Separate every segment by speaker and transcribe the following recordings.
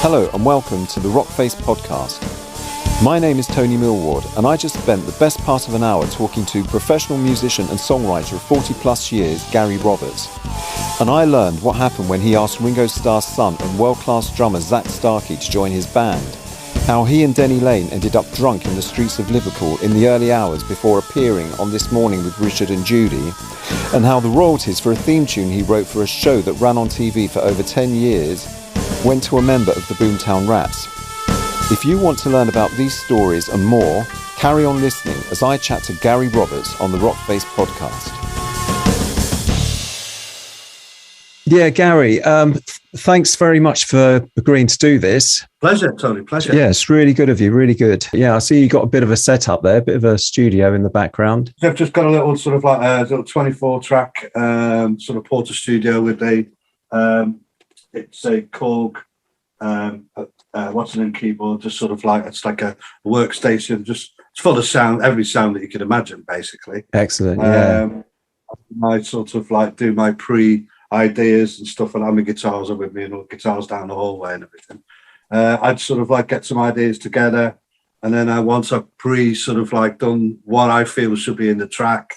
Speaker 1: Hello and welcome to the RockFace Podcast. My name is Tony Millward and I just spent the best part of an hour talking to professional musician and songwriter of 40 plus years, Gary Roberts. And I learned what happened when he asked Ringo Starr's son and world-class drummer Zak Starkey to join his band. How he and Denny Laine ended up drunk in the streets of Liverpool in the early hours before appearing on This Morning with Richard and Judy. And how the royalties for a theme tune he wrote for a show that ran on TV for over 10 years went to a member of the Boomtown Rats. If you want to learn about these stories and more, carry on listening as I chat to Gary Roberts on the RockFace Podcast. Yeah, Gary, thanks very much for agreeing to do this.
Speaker 2: Pleasure, Tony, pleasure.
Speaker 1: Yeah, it's really good of you, really good. Yeah, I see you got a bit of a setup there, a bit of a studio in the background.
Speaker 2: I've just got a little sort of like a little 24-track sort of Porter studio with it's a Korg, what's-the-name keyboard, just sort of like, it's like a workstation, just it's full of sound, every sound that you can imagine, basically.
Speaker 1: Excellent, yeah.
Speaker 2: I sort of like do my pre-ideas and stuff, and my guitars are with me and all guitars down the hallway and everything. I'd sort of like get some ideas together, and then once I've sort of like done what I feel should be in the track,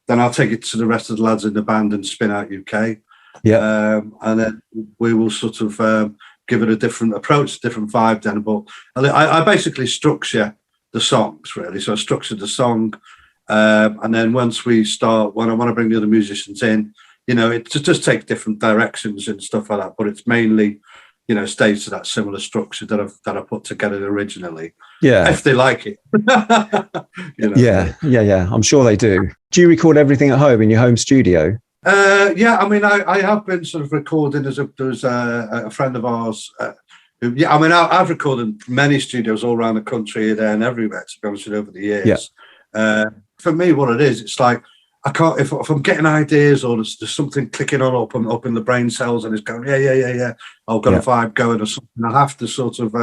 Speaker 2: then I'll take it to the rest of the lads in the band and Spinout UK.
Speaker 1: Yeah,
Speaker 2: and then we will sort of give it a different approach, different vibe. Then, but I basically structure the songs really. So I structured the song, and then once we start, when I want to bring the other musicians in, you know, it just takes different directions and stuff like that. But it's mainly, you know, stays to that similar structure that I put together originally.
Speaker 1: Yeah,
Speaker 2: if they like it.
Speaker 1: You know? Yeah. I'm sure they do. Do you record everything at home in your home studio?
Speaker 2: Yeah, I mean, I have been sort of recording. There's a friend of ours I've recorded many studios all around the country there and everywhere, to be honest with you, over the years. Yeah. For me, what it is, it's like, I can't, if I'm getting ideas or there's something clicking on up in the brain cells and it's going, yeah, I've got a vibe going or something, I have to sort of,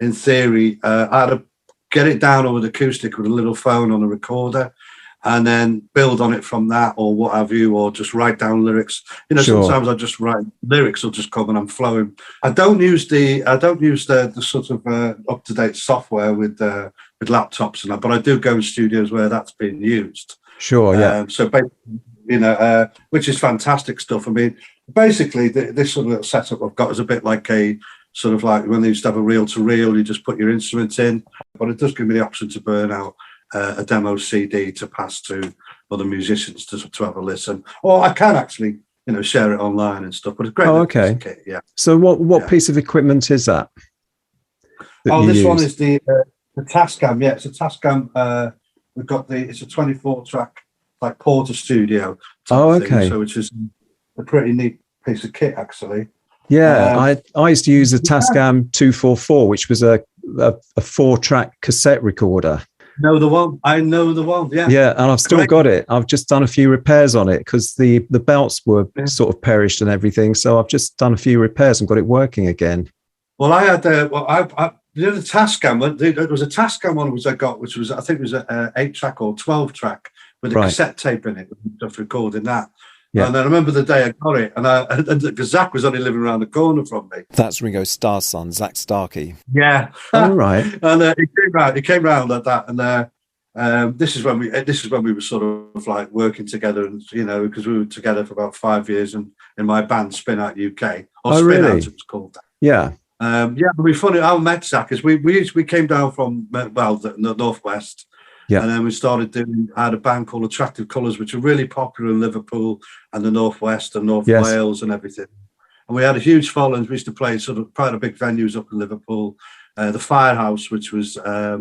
Speaker 2: in theory, either get it down over the acoustic with a little phone on a recorder, and then build on it from that, or what have you, or just write down lyrics. You know, sure. Sometimes I just write lyrics will just come and I'm flowing. I don't use the sort of up to date software with laptops and that, but I do go in studios where that's being used.
Speaker 1: Sure, yeah.
Speaker 2: So basically, you know, which is fantastic stuff. I mean, basically, this sort of little setup I've got is a bit like a sort of like when they used to have a reel to reel, you just put your instruments in, but it does give me the option to burn out a demo CD to pass to other musicians to have a listen, or I can actually, you know, share it online and stuff. But it's great.
Speaker 1: Oh, okay.
Speaker 2: Kit, yeah.
Speaker 1: So what piece of equipment is that
Speaker 2: this one is the Tascam. Yeah, it's a Tascam. We've got it's a 24-track like Porter studio.
Speaker 1: Oh, okay.
Speaker 2: So which is a pretty neat piece of kit, actually.
Speaker 1: Yeah, I used to use a Tascam 244, which was a 4-track cassette recorder.
Speaker 2: I know the one. Yeah.
Speaker 1: Yeah, and I've still got it. I've just done a few repairs on it because the belts were sort of perished and everything. So I've just done a few repairs and got it working again.
Speaker 2: Well, I had the other Tascam. There was a Tascam one which I got, which was, I think it was an 8-track or 12-track with a cassette tape in it. Just recording that. Yeah. And I remember the day I got it, and Zak was only living around the corner from me.
Speaker 1: That's Ringo Starr's son, Zak Starkey.
Speaker 2: Yeah.
Speaker 1: All right.
Speaker 2: And he came round like that, and this is when we were sort of like working together, and you know, because we were together for about 5 years, and in my band Spinout UK, or Spinout, really? It was called that.
Speaker 1: Yeah.
Speaker 2: But we funny. I met Zak is we came down from the northwest. Yeah. And then we started had a band called Attractive Colours, which are really popular in Liverpool and the Northwest and North Wales and everything. And we had a huge following. We used to play sort of quite a big venues up in Liverpool. The Firehouse, which was a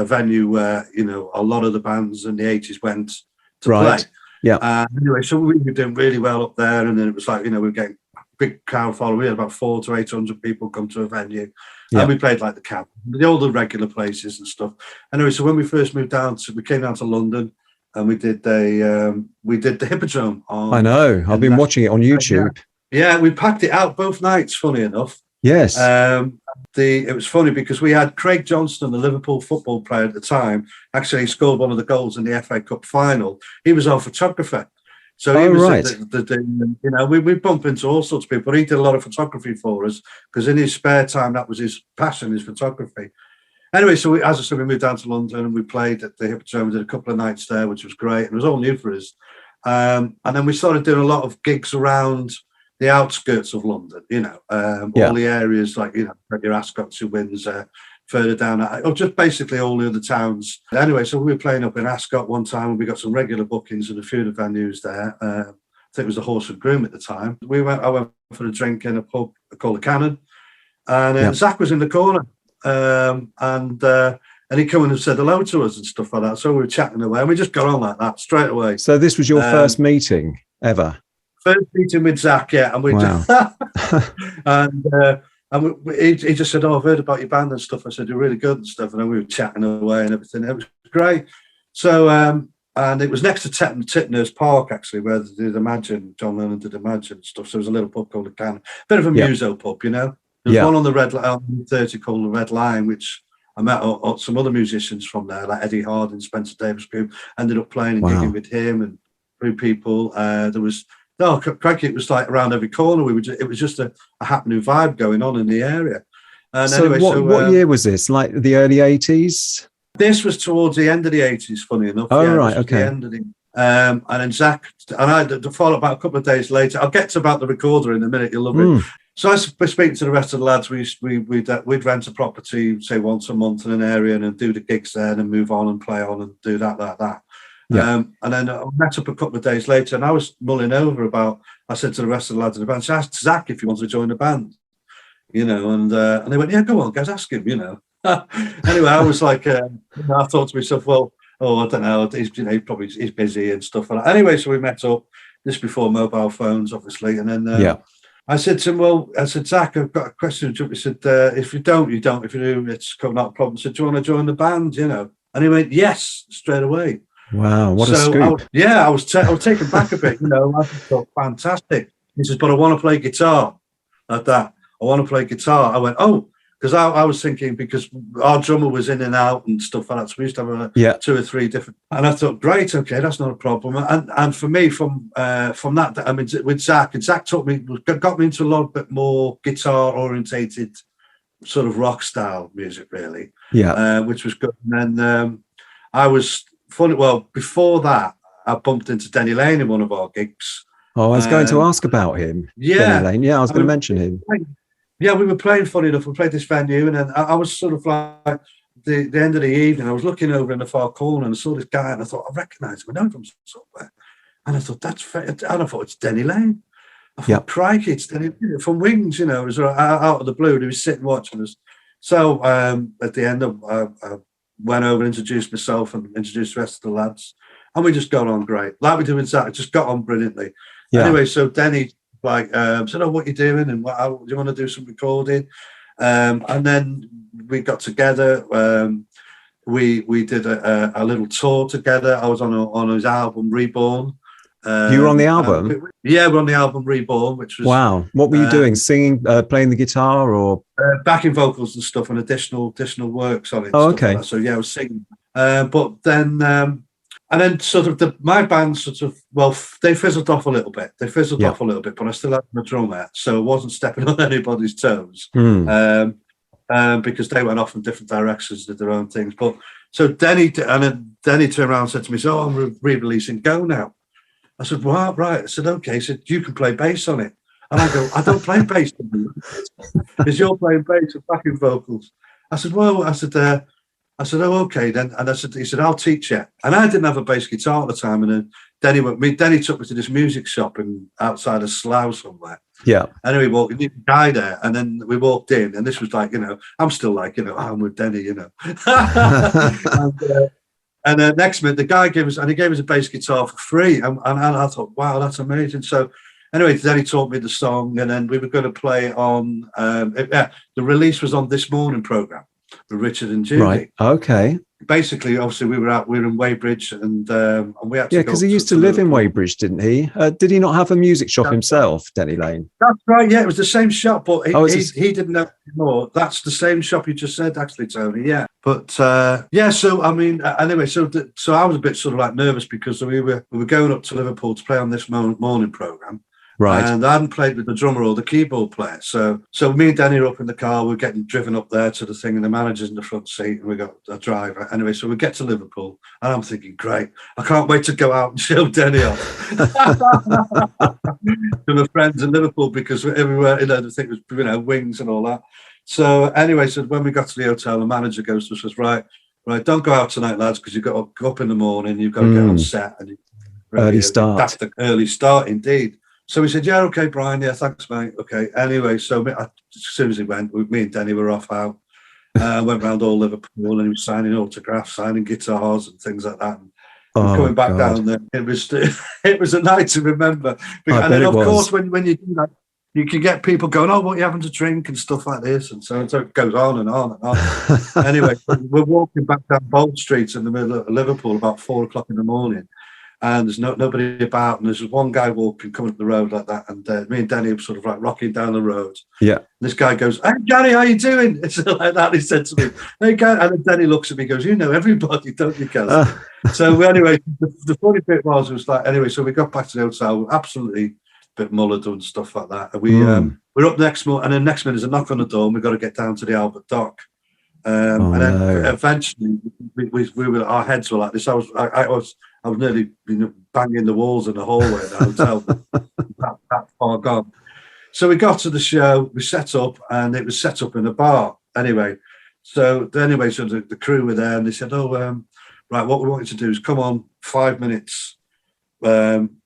Speaker 2: venue where, you know, a lot of the bands in the 80s went to play.
Speaker 1: Yeah.
Speaker 2: Anyway, so we were doing really well up there. And then it was like, you know, we were getting big crowd following. We had about 400 to 800 people come to a venue. Yeah. And we played like the Camp, all the regular places and stuff. Anyway, so when we first moved down, we came down to London, and we did the Hippodrome.
Speaker 1: I know. I've been watching it on YouTube.
Speaker 2: Yeah, we packed it out both nights. Funny enough.
Speaker 1: Yes.
Speaker 2: It was funny because we had Craig Johnston, the Liverpool football player at the time, actually scored one of the goals in the FA Cup final. He was our photographer. So he was we bump into all sorts of people. He did a lot of photography for us because in his spare time, that was his passion, his photography. Anyway, so as I said, we moved down to London and we played at the Hippodrome. We did a couple of nights there, which was great. It was all new for us. And then we started doing a lot of gigs around the outskirts of London, all the areas like, your Ascot, your Windsor, further down, or just basically all the other towns. Anyway, so we were playing up in Ascot one time and we got some regular bookings in a few of the venues there. I think it was the Horse and Groom at the time. I went for a drink in a pub called the Cannon, and Zak was in the corner. And he come in and said hello to us and stuff like that. So we were chatting away and we just got on like that straight away.
Speaker 1: So this was your first meeting ever?
Speaker 2: First meeting with Zak, yeah. And we he just said, I've heard about your band and stuff. I said, you're really good and stuff. And then we were chatting away and everything. It was great. So, and it was next to Titners Park, actually, where they did Imagine, John Lennon did Imagine and stuff. So there was a little pub called the Cannon. Bit of a muso pub, There's one on the Red Line, 30 called the Red Line, which I met some other musicians from there, like Eddie Harding, Spencer Davis Group. Ended up playing and gigging with him and through people. There was crikey, it was like around every corner. It was just a happening vibe going on in the area. And
Speaker 1: so
Speaker 2: anyway,
Speaker 1: what year was this? Like the early 80s?
Speaker 2: This was towards the end of the 80s, funny enough.
Speaker 1: Oh, right, okay.
Speaker 2: The end of and then Zak and I to follow about a couple of days later. I'll get to about the recorder in a minute. You'll love it. So I was speaking to the rest of the lads. We'd rent a property, say once a month in an area, and then do the gigs there, and then move on and play on and do that, like that. Yeah. And then I met up a couple of days later, and I was mulling over about. I said to the rest of the lads in the band, I asked Zak if he wants to join the band, and they went, yeah, go on, guys, ask him, Anyway, I was like, I thought to myself, well, I don't know, he's busy and stuff like that. Anyway, so we met up. This before mobile phones, obviously, and then I said to him, Zak, I've got a question. He said, if you don't, you don't. If you do, it's not a problem. I said, do you want to join the band, And he went, yes, straight away.
Speaker 1: Wow, what a scoop.
Speaker 2: I was taken back a bit, I thought, fantastic. He says, but I want to play guitar like that. I want to play guitar. I went, because I was thinking, because our drummer was in and out and stuff like that, so we used to have 2 or 3 different, and I thought, great, okay, that's not a problem. And for me, from that, I mean, with Zak, and Zak got me into a lot bit more guitar orientated, sort of rock style music, really, which was good. And then I was funny. Well, before that, I bumped into Denny Laine in one of our gigs.
Speaker 1: Oh, I was going to ask about him. Denny Laine. Yeah, I was going to mention him.
Speaker 2: Yeah, we were playing, funny enough, we played this venue, and then I was sort of like, the end of the evening, I was looking over in the far corner and I saw this guy, and I thought, I recognise him, I know him from somewhere. And I thought, that's fair. And I thought, it's Denny Laine. I thought, crikey, it's Denny Laine from Wings, it was out of the blue, and he was sitting watching us. So at the end, I went over and introduced myself and introduced the rest of the lads, and we just got on great. Like we did with Zak, just got on brilliantly. Yeah. Anyway, so Denny said, what you doing, and do you want to do some recording? And then we got together. We did a little tour together. I was on his album Reborn.
Speaker 1: You were on the album?
Speaker 2: We're on the album Reborn, which was...
Speaker 1: Wow. What were you doing? Singing, playing the guitar, or...?
Speaker 2: Backing vocals and stuff, and additional works on it.
Speaker 1: Oh, okay.
Speaker 2: Like so, I was singing. But then... and then sort of my band they fizzled off a little bit. But I still had my drummer, so I wasn't stepping on anybody's toes because they went off in different directions, did their own things. But so Denny turned around and said to me, so I'm re-releasing Go now. I said, well, right. I said, okay. He said, you can play bass on it. And I go, I don't play bass. Because you're playing bass and backing vocals. I said, oh, okay then. And he said, I'll teach you. And I didn't have a bass guitar at the time. And then Denny took me to this music shop outside of Slough somewhere. Yeah. Anyway, we knew a guy there. And then we walked in, and this was like, I'm still like, I'm with Denny, And next minute, the guy gave us a bass guitar for free. And I thought, wow, that's amazing. So anyway, then he taught me the song, and then we were going to play on, the release was on This Morning programme with Richard and Judy.
Speaker 1: Right, okay.
Speaker 2: basically, obviously, we were in Weybridge, and we had to
Speaker 1: because he used to live in Weybridge, didn't he? Did he not have a music shop himself, Denny Laine?
Speaker 2: That's right. Yeah, it was the same shop, but he didn't know anymore. That's the same shop you just said, actually, Tony. Yeah, but So I mean, anyway, so I was a bit sort of like nervous because we were going up to Liverpool to play on this morning program.
Speaker 1: Right.
Speaker 2: And I hadn't played with the drummer or the keyboard player. So me and Denny are up in the car, we're getting driven up there to the thing, and the manager's in the front seat, and we got a driver. Anyway, so we get to Liverpool, and I'm thinking, great, I can't wait to go out and show Denny off to my friends in Liverpool, because everywhere, the thing was, wings and all that. So anyway, so when we got to the hotel, the manager goes to us, says, right, don't go out tonight, lads, because you've got to go up in the morning, you've got to get on set. And
Speaker 1: early start.
Speaker 2: That's the early start, indeed. So we said, yeah, okay, Brian, yeah, thanks, mate. Okay. Anyway, so as soon as he went, me and Denny were off out. Went around all Liverpool, and he was signing autographs, signing guitars and things like that. And coming back down there, it was a night to remember. And then, of course, when you do that, you can get people going, oh, what are you having to drink and stuff like this. And so it goes on and on and on. Anyway, we're walking back down Bold Street in the middle of Liverpool about 4 o'clock in the morning. And there's nobody about, and there's one guy walking, coming up the road like that, and me and Denny were sort of like rocking down the road. Yeah. And this guy goes, "Hey, Gary, how you doing?" It's like that. He said to me, "Hey, Gary," and then Denny looks at me, and goes, "You know everybody, don't you, Gaz?" So anyway, the funny bit was like, anyway, so we got back to the hotel, absolutely a bit mullered and stuff like that. And we're up next morning, and then next minute there's a knock on the door, and we've got to get down to the Albert Dock. And then eventually, we were, our heads were like this. I was nearly banging the walls in the hallway of the hotel. that far gone. So we got to the show, we set up, and it was set up in a bar. Anyway, so the crew were there, and they said, right, what we want you to do is come on 5 minutes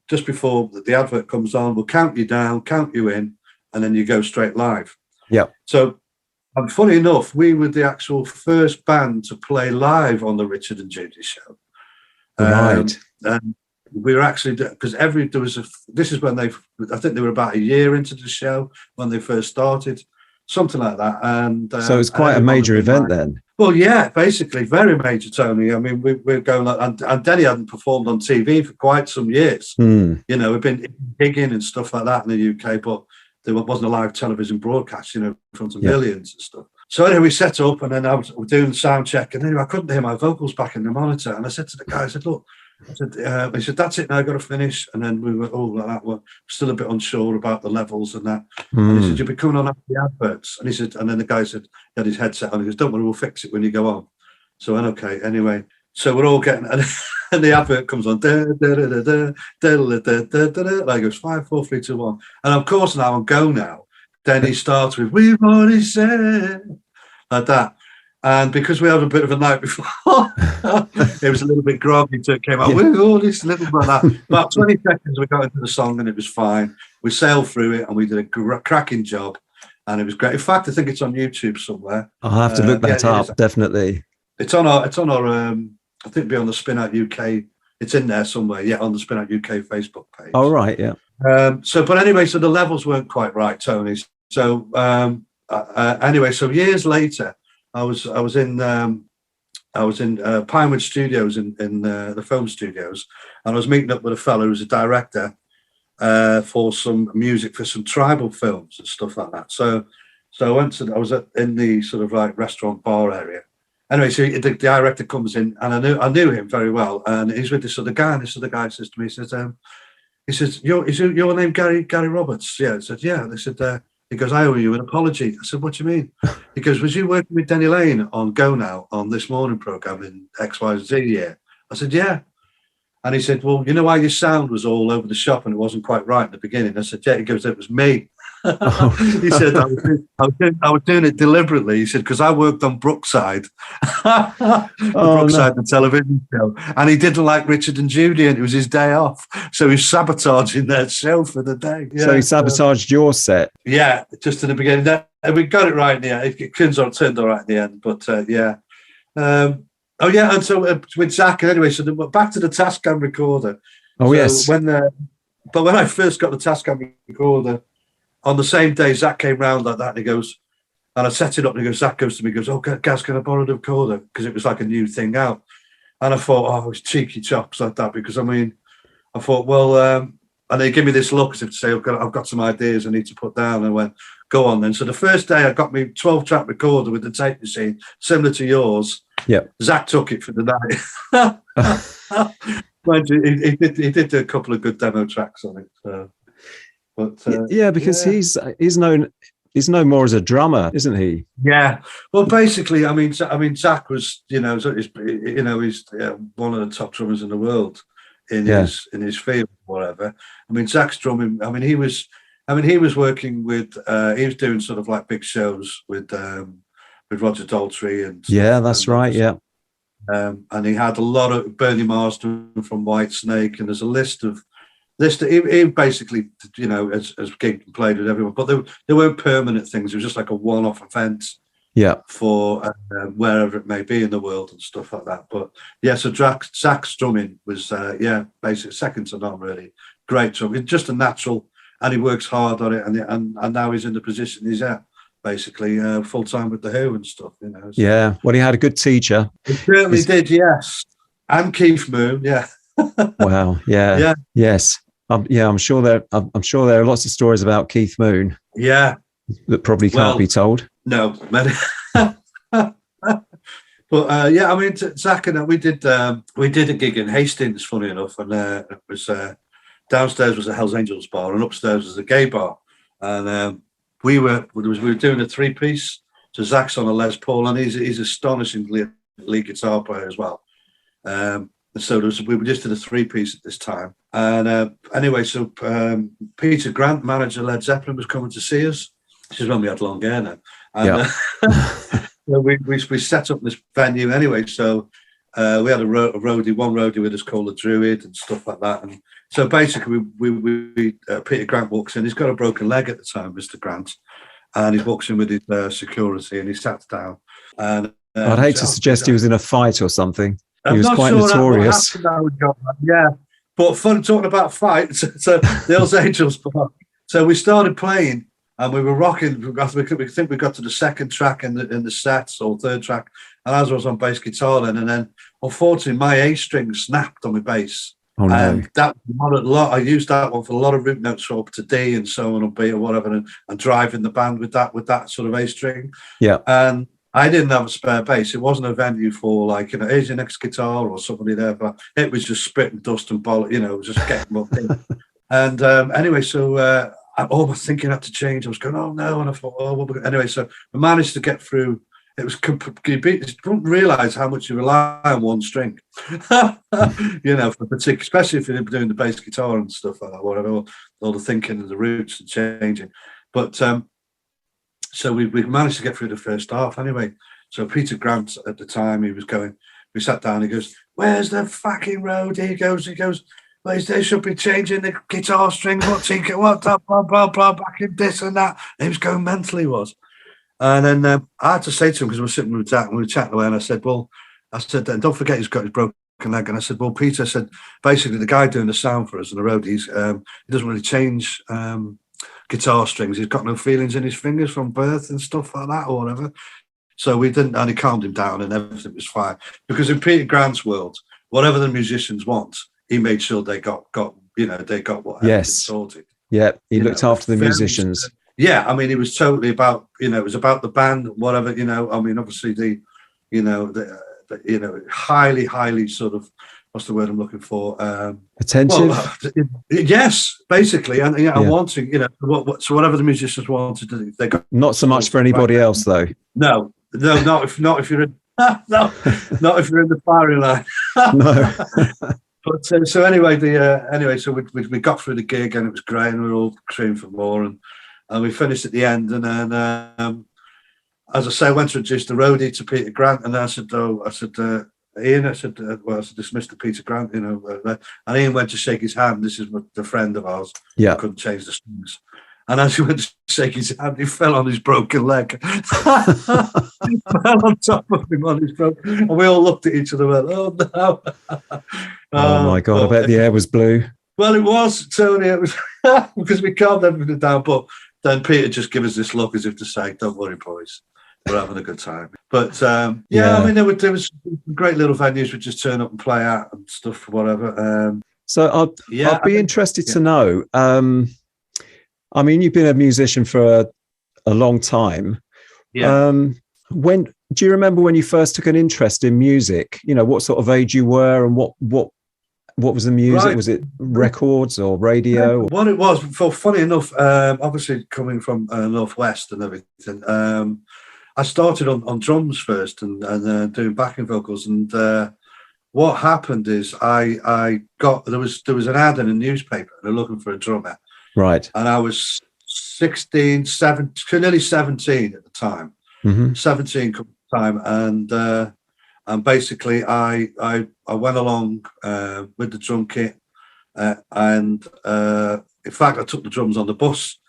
Speaker 2: just before the advert comes on. We'll count you down, count you in, and then you go straight live. Yeah. So, and funny enough, we were the actual first band to play live on the Richard and Judy show. Right. And we were actually, because this is when I think they were about a year into the show when they first started, something like that. And
Speaker 1: so it's quite a major event then.
Speaker 2: Well, yeah, basically very major, Tony. I mean, we're going like, and Denny hadn't performed on TV for quite some years. We've been gigging and stuff like that in the UK, but there wasn't a live television broadcast, in front of millions and stuff. So anyway, we set up, and then I was doing sound check, and anyway, I couldn't hear my vocals back in the monitor. And I said to the guy, I said, look, he said, that's it now, I've got to finish. And then we were all like that. We're still a bit unsure about the levels and that. And he said, you'll be coming on after the adverts. And he said, and then the guy said, he had his headset on. He goes, don't worry, we'll fix it when you go on. So I went, okay, anyway. So we're all getting, and the advert comes on. Like it goes 5, 4, 3, 2, 1. And of course, now on Go Now, then he starts with, we've already said, like that. And because we had a bit of a night before, it was a little bit groggy, so it came out, we've already little bit like that. About 20 seconds, we got into the song, and it was fine. We sailed through it, and we did a cracking job, and it was great. In fact, I think it's on YouTube somewhere.
Speaker 1: I'll have to look that up, definitely.
Speaker 2: It's on our, I think it'll be on the Spinout UK. It's in there somewhere, on the Spinout UK Facebook page.
Speaker 1: Oh, right, yeah.
Speaker 2: But anyway, so the levels weren't quite right, Tony. So anyway, so years later, I was in Pinewood Studios in the film studios, and I was meeting up with a fellow who's a director for some music for some tribal films and stuff like that. So I was in the sort of like restaurant bar area. Anyway, so the director comes in, and I knew him very well, and he's with this other guy, and this other guy says to me, he says, is your name Gary Roberts? Yeah. I said, yeah. They said, he goes, I owe you an apology. I said, what do you mean? He goes, was you working with Denny Laine on Go Now on this morning program in XYZ year? I said, yeah. And he said, well, you know why your sound was all over the shop and it wasn't quite right at the beginning? I said, yeah. He goes, it was me. He said, I was doing it deliberately. He said, because I worked on Brookside, the television show, and he didn't like Richard and Judy, and it was his day off, so he's sabotaging their show for the day.
Speaker 1: So he sabotaged your set.
Speaker 2: Yeah, just in the beginning. We got it right in the end. It turned all right in the end, but and so with Zak, anyway, so back to the Tascam recorder.
Speaker 1: Oh, so yes.
Speaker 2: When I first got the Tascam recorder, on the same day, Zak came round like that, and he goes, And I set it up, and Zak goes to me, goes, "Oh, Gaz, can I borrow the recorder?" Because it was like a new thing out. And I thought, oh, it was cheeky chops like that, because I thought, well, and they give me this look as if to say, I've got some ideas I need to put down. And I went, go on then. So the first day I got me 12-track recorder with the tape machine, similar to yours.
Speaker 1: Yeah.
Speaker 2: Zak took it for the night. he did do a couple of good demo tracks on it. So. But
Speaker 1: because he's known more as a drummer, isn't he?
Speaker 2: Yeah. Well, basically, I mean, Zak was, he's one of the top drummers in the world in his field, whatever. I mean, Zak's drumming. I mean, he was working with. He was doing sort of like big shows with Roger Daltrey and.
Speaker 1: Yeah, that's right. Yeah.
Speaker 2: And he had a lot of Bernie Marsden from Whitesnake, and there's a list. He basically, as gigged and played with everyone, but they weren't permanent things. It was just like a one-off event, for wherever it may be in the world and stuff like that. But yeah, so Zak's drumming was basically second to none, really. Great drum. It's just a natural, and he works hard on it, and now he's in the position he's at, basically full time with the Who and stuff. So.
Speaker 1: Yeah, well, he had a good teacher.
Speaker 2: He certainly did, yes, and Keith Moon, yeah.
Speaker 1: Wow, yeah, yes. I'm sure there are lots of stories about Keith Moon. Yeah, that probably can't be told.
Speaker 2: No, but I mean, Zak and I, we did a gig in Hastings, funny enough, and it was downstairs was a Hell's Angels bar, and upstairs was a gay bar, and we were doing a 3-piece. So Zak's on a Les Paul, and he's astonishingly lead guitar player as well. So we were just in a 3-piece at this time. And anyway, so Peter Grant, manager Led Zeppelin, was coming to see us. This is when we had long hair now. And we set up this venue anyway. So we had one roadie with us called the Druid and stuff like that. And so basically, Peter Grant walks in. He's got a broken leg at the time, Mr. Grant. And he walks in with his security, and he sat down. And
Speaker 1: I'd hate to suggest he was in a fight or something. He was quite notorious.
Speaker 2: Yeah, but fun talking about fights. So the Hells Angels. So we started playing, and we were rocking. We think we got to the second track in the set, or third track. And as I was on bass guitar then, and then unfortunately my A string snapped on my bass.
Speaker 1: Oh no!
Speaker 2: And that a lot. I used that one for a lot of root notes, up to D and so on, or B or whatever, and driving the band with that sort of A string.
Speaker 1: Yeah. And
Speaker 2: I didn't have a spare bass. It wasn't a venue for here's your next guitar or somebody there, but it was just spitting dust and just getting up in. And anyway, so all my thinking had to change. I was going, oh no, and I thought, anyway, so I managed to get through. It was you don't realise how much you rely on one string, especially if you're doing the bass guitar and stuff like that, whatever, all the thinking and the roots and changing. But so we managed to get through the first half anyway. So Peter Grant at the time, we sat down, he goes, where's the fucking roadie? He goes, well, they should be changing the guitar strings, what, blah, blah, blah, back in this and that. And he was going mental, he was. And then I had to say to him, because we were sitting with Zak and we were chatting away, and I said, don't forget he's got his broken leg. And I said, well, Peter said, basically the guy doing the sound for us and the roadies, he doesn't really change guitar strings. He's got no feelings in his fingers from birth and stuff like that or whatever. So we didn't, and he calmed him down and everything was fine. Because in Peter Grant's world, whatever the musicians want, he made sure they got what sorted.
Speaker 1: Yeah, he looked after the musicians.
Speaker 2: Yeah, I mean, it was totally about, it was about the band, whatever, I mean, obviously the highly, highly sort of, what's the word I'm looking for?
Speaker 1: Attentive?
Speaker 2: Well, yes, basically. And wanting, so whatever the musicians wanted to do, they got.
Speaker 1: Not so much for anybody else, though.
Speaker 2: No, not if you're in, not if you're in the firing line.
Speaker 1: No.
Speaker 2: But so anyway, so we got through the gig and it was great, and we were all screaming for more, and we finished at the end, and then as I say, I went to introduce the roadie to Peter Grant, and I said, Ian, I said, dismiss the Peter Grant, and Ian went to shake his hand. This is the friend of ours.
Speaker 1: Yeah,
Speaker 2: couldn't change the strings. And as he went to shake his hand, he fell on his broken leg. He fell on top of him on his broken, and we all looked at each other and went, "Oh no!"
Speaker 1: Oh my God! I bet the air was blue.
Speaker 2: Well, it was, Tony. It was because we calmed everything down, but then Peter just gave us this look as if to say, "Don't worry, boys." we're having a good time. But I mean, there was great little venues we just turn up and play at and stuff, whatever.
Speaker 1: So I'd be interested to know. I mean, you've been a musician for a long time.
Speaker 2: Yeah.
Speaker 1: When do you remember when you first took an interest in music? You know, what sort of age you were, and what was the music? Right. Was it records or radio?
Speaker 2: What it was, funny enough, obviously coming from Northwest and everything, I started on drums first and doing backing vocals. And what happened is I got there was an ad in a newspaper. They're looking for a drummer,
Speaker 1: right?
Speaker 2: And I was 16, 17, nearly 17 at the time. 17 at the time, and basically I went along with the drum kit, and in fact I took the drums on the bus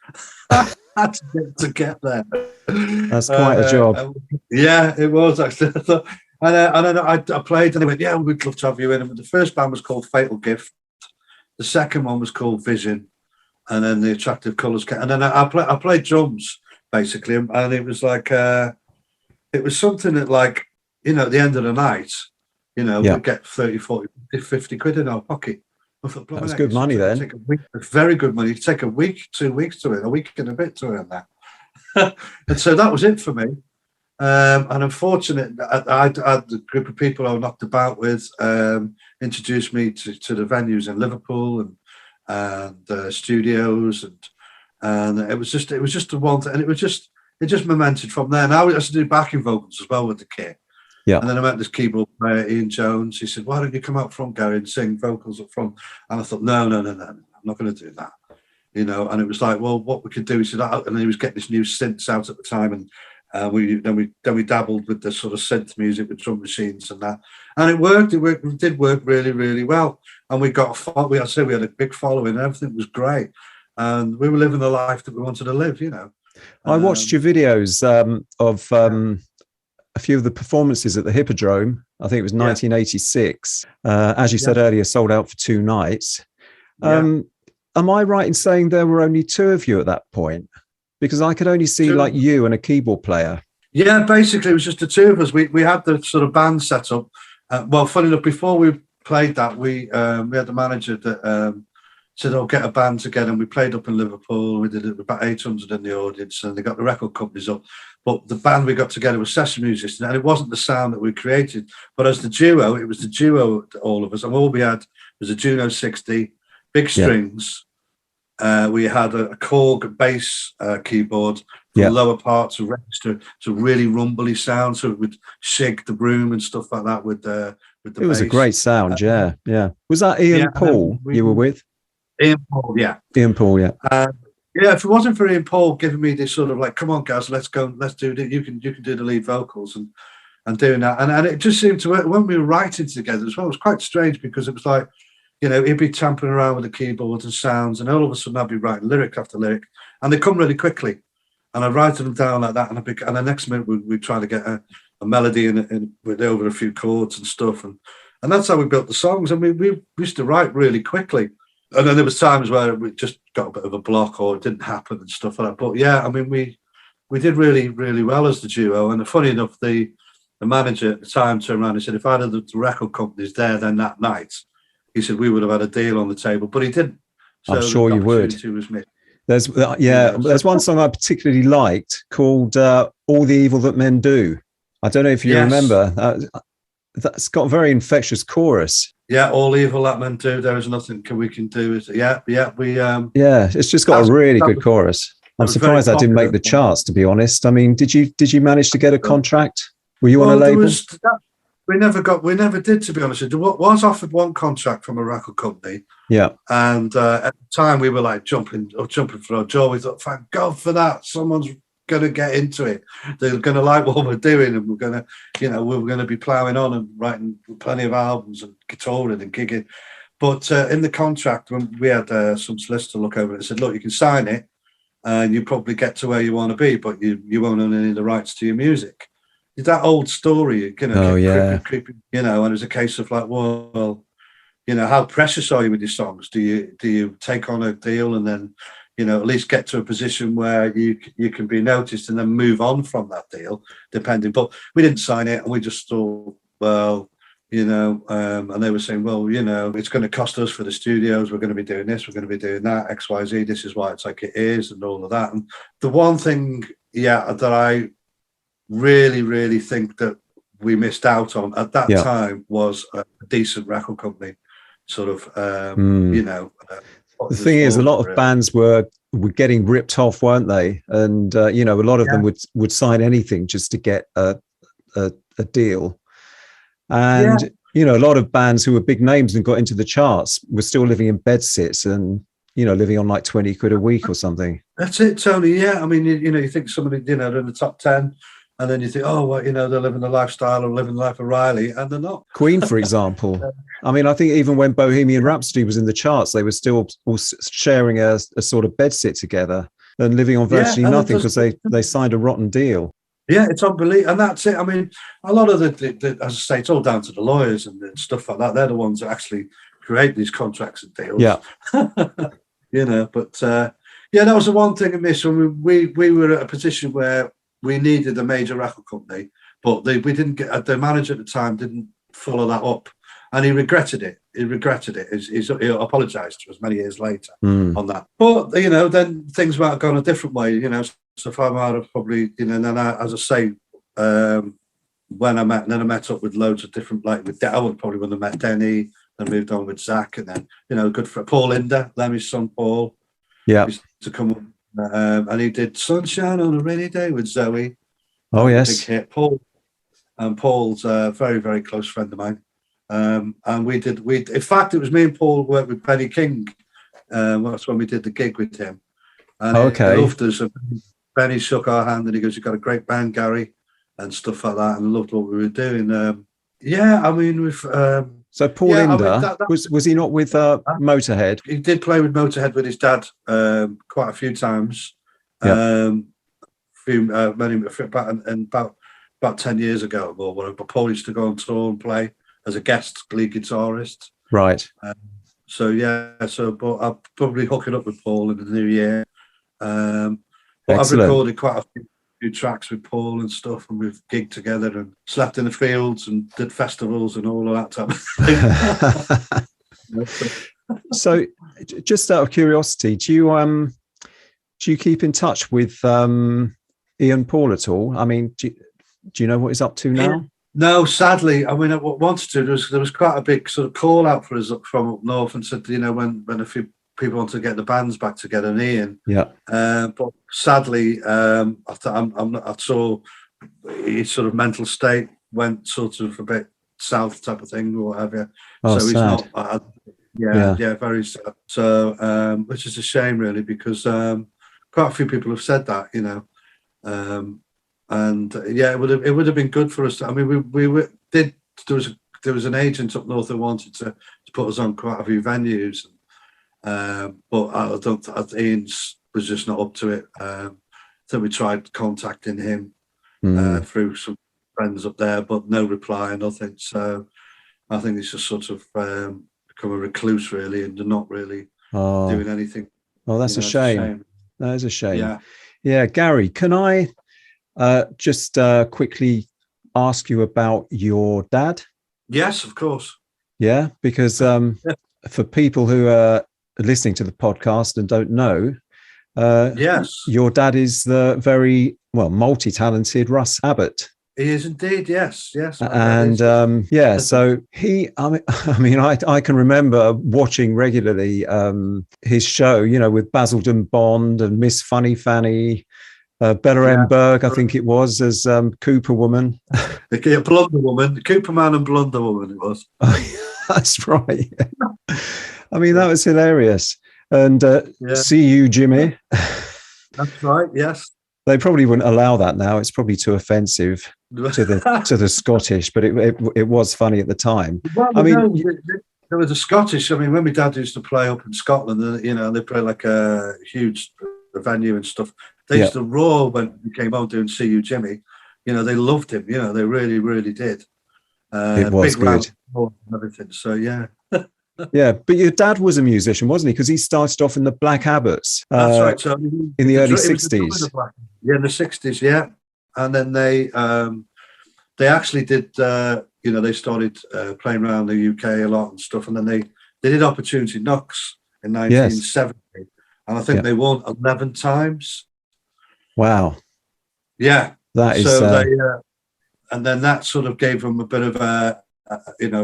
Speaker 2: to get there.
Speaker 1: That's quite a job.
Speaker 2: Yeah, it was actually. And then I played, and they went, "Yeah, we'd love to have you in." And the first band was called Fatal Gift. The second one was called Vision, and then the Attractive Colours came. And then I played drums basically, and it was like it was something that, like, you know, at the end of the night, you know, we'd get 30, 40, 50 quid in our pocket. I thought,
Speaker 1: that was good money then.
Speaker 2: Take a week, very good money. It'd take a week, 2 weeks to it, a week and a bit to earn that. And so that was it for me. And unfortunately, I had a group of people I knocked about with introduced me to the venues in Liverpool and studios, and it was just the one thing, and it just momented from there. And I used to do backing vocals as well with the kit. Yeah. And then I met this keyboard player, Ian Jones. He said, "Why don't you come up front, Gary, and sing vocals up front?" And I thought, no, I'm not going to do that. You know, and it was like, well, what we could do, he said, and he was getting this new synths out at the time, and we dabbled with the sort of synth music with drum machines and that, and it worked. It did work really, really well, and we had a big following, and everything was great, and we were living the life that we wanted to live. You know,
Speaker 1: I watched your videos of a few of the performances at the Hippodrome. I think it was 1986. As you said earlier, sold out for 2 nights. Am I right in saying there were only 2 of you at that point? Because I could only see like you and a keyboard player. Yeah,
Speaker 2: basically it was just the 2 of us. We had the sort of band set up. Well, funny enough, before we played that, we had the manager that said, "Oh, get a band together." And we played up in Liverpool. We did it with about 800 in the audience, and they got the record companies up. But the band we got together was session musicians, and it wasn't the sound that we created. But as the duo, it was the duo, all of us. And all we had was a Juno 60, big strings. We had a Korg bass keyboard from the lower parts of register to really rumbly sound, so it would shake the broom and stuff like that with the bass.
Speaker 1: It was a great sound, yeah. Was that Ian Paul you were with?
Speaker 2: Ian Paul,
Speaker 1: Ian Paul,
Speaker 2: if it wasn't for Ian Paul giving me this sort of like, "Come on, guys, let's go, let's do it. You can do the lead vocals," and doing that, and it just seemed to work when we were writing together as well. It was quite strange because it was like, you know, he'd be tampering around with the keyboards and sounds, and all of a sudden I'd be writing lyric after lyric, and they come really quickly, and I'd write them down like that, and the next minute we'd try to get a melody in with over a few chords and stuff, and that's how we built the songs. And we used to write really quickly. And then there was times where we just got a bit of a block or it didn't happen and stuff like that. But yeah, I mean, we did really, really well as the duo. And funny enough, the manager at the time turned around and said, if I had the record companies there then that night, he said we would have had a deal on the table, but he didn't. So
Speaker 1: I'm sure you would. There's one song I particularly liked called "All the Evil That Men Do." I don't know if you remember. That's got a very infectious chorus.
Speaker 2: Yeah, all evil that men do, there is nothing we can do.
Speaker 1: It's just got a really good chorus. I'm surprised that didn't make the charts, to be honest. I mean, did you manage to get a contract? Were you on a label?
Speaker 2: We never did, to be honest. There was offered one contract from a record company.
Speaker 1: Yeah.
Speaker 2: And at the time we were like jumping for our joy. We thought, thank God for that. Someone's going to get into it. They're going to like what we're doing, and we're going to be ploughing on and writing plenty of albums and guitaring and gigging. But in the contract, when we had some solicitor look over it and said, "Look, you can sign it, and you probably get to where you want to be, but you won't own any of the rights to your music." It's that old story, creepy, and it was a case of like, well, how precious are you with your songs? Do you take on a deal and then at least get to a position where you can be noticed and then move on from that deal, depending. But we didn't sign it, and we just thought, well, and they were saying, well, it's going to cost us for the studios. We're going to be doing this. We're going to be doing that. X, Y, Z. This is why it's like it is, and all of that. And the one thing, that I really, really think that we missed out on at that time was a decent record company, sort of,
Speaker 1: The thing is, a lot of bands were getting ripped off, weren't they? And a lot of them would sign anything just to get a deal. And a lot of bands who were big names and got into the charts were still living in bedsits and living on like 20 quid a week or something.
Speaker 2: That's it, Tony. Yeah, I mean, you think somebody, they're in the top 10. And then you think, oh, well, they're living the lifestyle of living the life of Riley, and they're not.
Speaker 1: Queen, for example. I mean, I think even when Bohemian Rhapsody was in the charts, they were still all sharing a sort of bedsit together and living on virtually nothing because they signed a rotten deal.
Speaker 2: Yeah, it's unbelievable. And that's it. I mean, a lot of the as I say, it's all down to the lawyers and stuff like that. They're the ones that actually create these contracts and deals.
Speaker 1: Yeah.
Speaker 2: But that was the one thing I missed. When we were at a position where we needed a major record company, but we didn't get. The manager at the time didn't follow that up, and he regretted it. He apologised to us many years later on that. But then things might have gone a different way. So if I might have probably, then as I say, when I met up with loads of different, like with I would probably when I met Denny, then moved on with Zak, and then good for Paul Linder, Lemmy's son Paul.
Speaker 1: Yeah,
Speaker 2: used to come up. And he did Sunshine on a Rainy Day with Zoe.
Speaker 1: Oh, yes.
Speaker 2: Big hit. Paul's a very, very close friend of mine. And in fact, it was me and Paul worked with Benny King. That's when we did the gig with him. And he loved us. Benny shook our hand and he goes, "You've got a great band, Gary," and stuff like that, and loved what we were doing.
Speaker 1: So Paul Linder, was he not with Motorhead?
Speaker 2: He did play with Motorhead with his dad quite a few times. About 10 years ago or whatever. But Paul used to go on tour and play as a guest lead guitarist.
Speaker 1: Right.
Speaker 2: But I'll probably hook it up with Paul in the new year. But I've recorded quite a few tracks with Paul and stuff, and we've gigged together and slept in the fields and did festivals and all of that type of thing.
Speaker 1: So, just out of curiosity, do you keep in touch with Ian Paul at all? I mean, do you know what he's up to now?
Speaker 2: No, sadly. I mean, I wanted to. There was quite a big sort of call out for us from up north, and said, when a few people want to get the bands back together, and Ian. Yeah. But sadly, I saw his sort of mental state went sort of a bit south type of thing or whatever.
Speaker 1: Oh,
Speaker 2: so he's
Speaker 1: sad.
Speaker 2: not. Very sad. So, which is a shame, really, because quite a few people have said that, and it would have been good for us. I mean, there was an agent up north who wanted to put us on quite a few venues. But I Ian was just not up to it. So we tried contacting him through some friends up there, but no reply, nothing. So I think he's just sort of become a recluse, really, and not really doing anything.
Speaker 1: Oh, that's a shame. That is a shame. Yeah, Gary, can I just quickly ask you about your dad?
Speaker 2: Yes, of course.
Speaker 1: Yeah, because for people who are listening to the podcast and don't know,
Speaker 2: yes,
Speaker 1: your dad is the very multi-talented Russ Abbott.
Speaker 2: He is indeed, yes.
Speaker 1: And so I can remember watching regularly his show, with Basildon Bond and Miss Funny Fanny, Bella Emberg, I think it was, as Cooper Woman.
Speaker 2: The Blunder Woman, the Cooper Man and Blunder Woman it was.
Speaker 1: That's right. I mean, that was hilarious. And See You, Jimmy.
Speaker 2: That's right, yes.
Speaker 1: They probably wouldn't allow that now. It's probably too offensive to the Scottish, but it was funny at the time.
Speaker 2: Well, there was a Scottish. I mean, when my dad used to play up in Scotland, they play like a huge venue and stuff. They used to roar when he came out doing See You, Jimmy. They loved him. They really, really did.
Speaker 1: It was
Speaker 2: big
Speaker 1: good.
Speaker 2: And everything. So yeah.
Speaker 1: Yeah, but your dad was a musician, wasn't he? Because he started off in the Black Abbots.
Speaker 2: That's right. So
Speaker 1: in the early 60s.
Speaker 2: Yeah, in the 60s, yeah. And then they actually did, they started playing around the UK a lot and stuff. And then they did Opportunity Knocks in 1970. Yes. And I think they won 11 times.
Speaker 1: Wow.
Speaker 2: Yeah.
Speaker 1: That is.
Speaker 2: So they, and then that sort of gave them a bit of a bit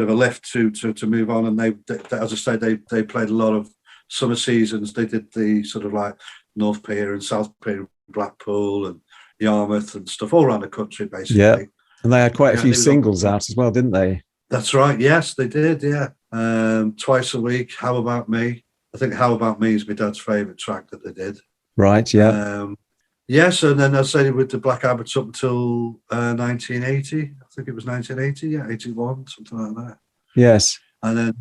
Speaker 2: of a lift to move on. And they, as I say, they played a lot of summer seasons. They did the sort of like North Pier and South Pier, Blackpool and Yarmouth and stuff all around the country, basically.
Speaker 1: Yeah, and they had quite a few singles out as well, didn't they?
Speaker 2: That's right. Yes, they did. Yeah, Twice a Week. How About Me? I think How About Me is my dad's favourite track that they did.
Speaker 1: Right. Yeah.
Speaker 2: Yes, and then I say with the Black Abbots up until 1980. I think it was 1980. Yeah, 81, something like that.
Speaker 1: Yes.
Speaker 2: And then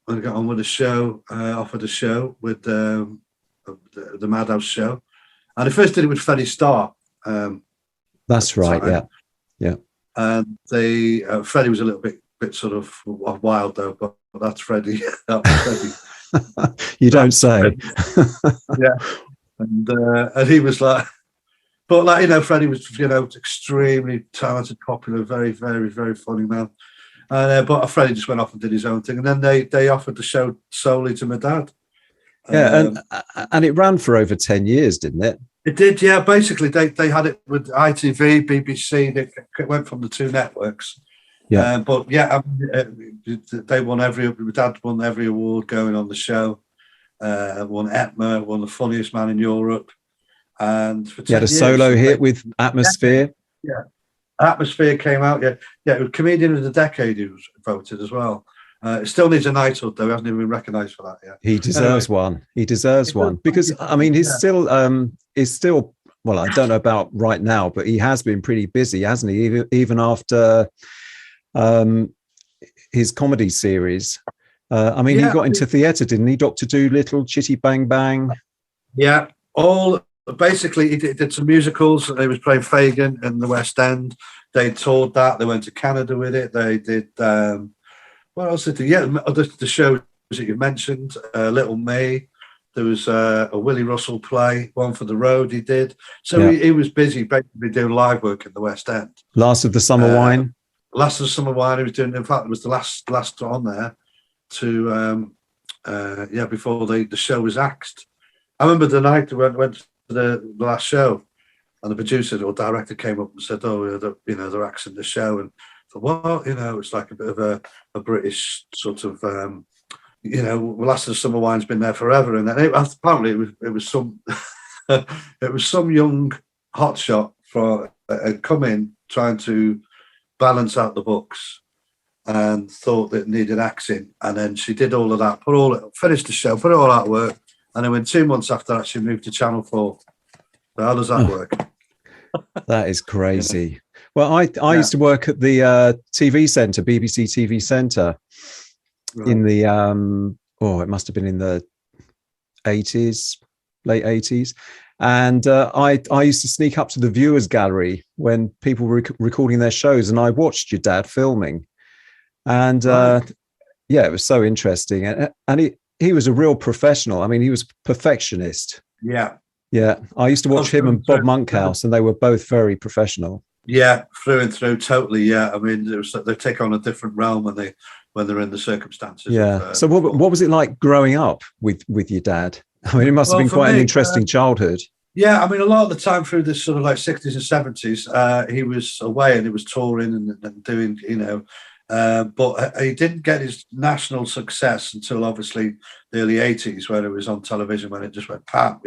Speaker 2: I got on with a show, offered a show with the Madhouse show, and I first did it with Freddie Starr.
Speaker 1: That's right. Yeah. Yeah.
Speaker 2: And they Freddie was a little bit sort of wild though, but that's Freddie. That was
Speaker 1: Freddie. You don't say.
Speaker 2: Yeah. And he was like, but like, Freddie was, extremely talented, popular, very, very, very funny man. And but Freddie just went off and did his own thing. And then they offered the show solely to my dad.
Speaker 1: Yeah, and it ran for over 10 years, didn't it?
Speaker 2: It did, yeah. Basically, they had it with ITV, BBC. It went from the two networks. Yeah. But yeah, they won my dad won every award going on the show. Won ETMA, won the Funniest Man in Europe. And for 10
Speaker 1: he had a solo hit with Atmosphere.
Speaker 2: Yeah. Atmosphere came out, yeah. Yeah, it was Comedian of the Decade he was voted as well. It still needs a knighthood, though. He hasn't even been recognised for that yet.
Speaker 1: He deserves one. He deserves one. Because, I mean, he's still, well, I don't know about right now, but he has been pretty busy, hasn't he? Even after his comedy series. I mean, he got into theatre, didn't he? Dr. Dolittle, Chitty Bang Bang.
Speaker 2: Yeah, basically, he did some musicals. They was playing Fagin in the West End. They toured that. They went to Canada with it. They did... what else did they do? Yeah, the shows that you mentioned, Little Me. There was a Willie Russell play, One for the Road he did. So he was busy basically doing live work in the West End.
Speaker 1: Last of the Summer Wine.
Speaker 2: Last of the Summer Wine he was doing. In fact, it was the last on there to, before the show was axed. I remember the night we went to the last show and the producer or director came up and said, they're axing the show. And well, it's like a bit of a British sort of, Last of the Summer Wine's been there forever, and then apparently it was some it was some young hotshot come in trying to balance out the books and thought that it needed axing, and then she did all of that, finished the show, put it all out of work, and then when 2 months after that she moved to Channel 4. So how does that work?
Speaker 1: That is crazy. Well, I used to work at the TV centre, BBC TV Centre, in the it must have been in the 80s, late 80s, and I used to sneak up to the viewers gallery when people were recording their shows, and I watched your dad filming, and it was so interesting, and he was a real professional. I mean, he was a perfectionist. Yeah, I used to watch him and Bob Monkhouse, and they were both very professional.
Speaker 2: Yeah, through and through, totally. Yeah, I mean, they take on a different realm when they're in the circumstances.
Speaker 1: Yeah. So, what was it like growing up with your dad? I mean, it must have been quite an interesting childhood.
Speaker 2: Yeah, I mean, a lot of the time through this sort of like 60s and 70s, he was away and he was touring and doing, but he didn't get his national success until obviously the early 80s, when it was on television, when it just went pam,